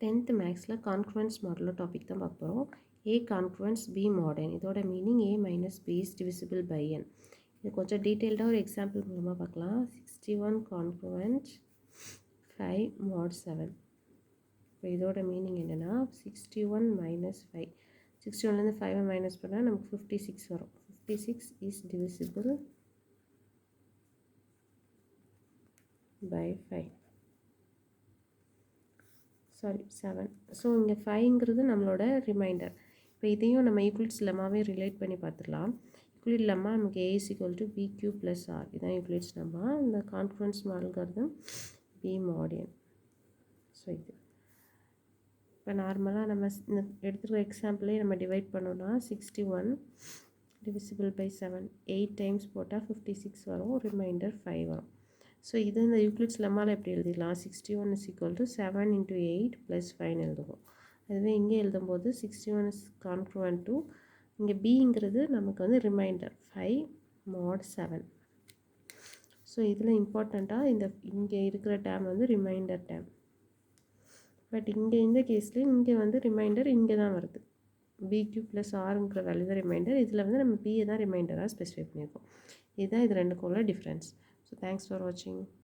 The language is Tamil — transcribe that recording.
10th மேக்ஸில் கான்ஃபரன்ஸ் மாடலோ டாபிக் தான் பார்க்க போகிறோம். A congruence b mod n. இதோட meaning a minus b is divisible by n. இது கொஞ்சம் டீட்டெயில்டாக ஒரு எக்ஸாம்பிள் மூலமாக பார்க்கலாம். 61 கான்ஃபரன்ஸ் 5 mod 7. இப்போ இதோட மீனிங் என்னென்னா 61 மைனஸ் 5, 61லேருந்து 5 மைனஸ் பண்ணால் நமக்கு 56 வரும். 56 is divisible by 5. Sorry 7. So இங்கே 5ங்கிறது நம்மளோட ரிமைண்டர். இப்போ இதையும் நம்ம யூக்ளிட்ஸ் லெம்மாவே ரிலேட் பண்ணி பார்த்துக்கலாம். யூக்ளிட் லெம்மா நமக்கு a is equal to b q plus r. இதுதான் யூக்ளிட்ஸ் லெம்மா. இந்த கான்ஃபரன்ஸ் மாடல்ங்கிறது பி மாடியன். ஸோ இது இப்போ நார்மலாக நம்ம இந்த எடுத்துகிற எக்ஸாம்பிளே நம்ம டிவைட் பண்ணோன்னா 61 டிவிசிபிள் பை 7, 8 டைம்ஸ் போட்டால் 56 வரும், ரிமைண்டர் 5 வரும். ஸோ இது இந்த யூக்ளிட்ஸ் லெம்மாவில் எப்படி எழுதிடலாம்? 61 is equal to 7 into 8 plus 5 எழுதுவோம். அதுவே இங்கே எழுதும்போது 61 இஸ் கான்ஃப்ளூவன்ட் டு இங்கே பிங்கிறது நமக்கு வந்து ரிமைண்டர் 5 mod 7. ஸோ இதில் இம்பார்ட்டண்ட்டாக இங்கே இருக்கிற டேம் வந்து ரிமைண்டர் டேம். பட் இங்கே இந்த கேஸில் இங்கே வந்து ரிமைண்டர் இங்கே தான் வருது. பிக்யூ ப்ளஸ் ஆருங்கிற வேல்யூ தான் ரிமைண்டர். இதில் வந்து நம்ம பியை தான் ரிமைண்டராக ஸ்பெசிஃபை பண்ணியிருக்கோம். இதுதான் இது ரெண்டுக்கும் உள்ள டிஃப்ரென்ஸ். ஸோ தேங்க்ஸ் ஃபார் வாட்சிங்.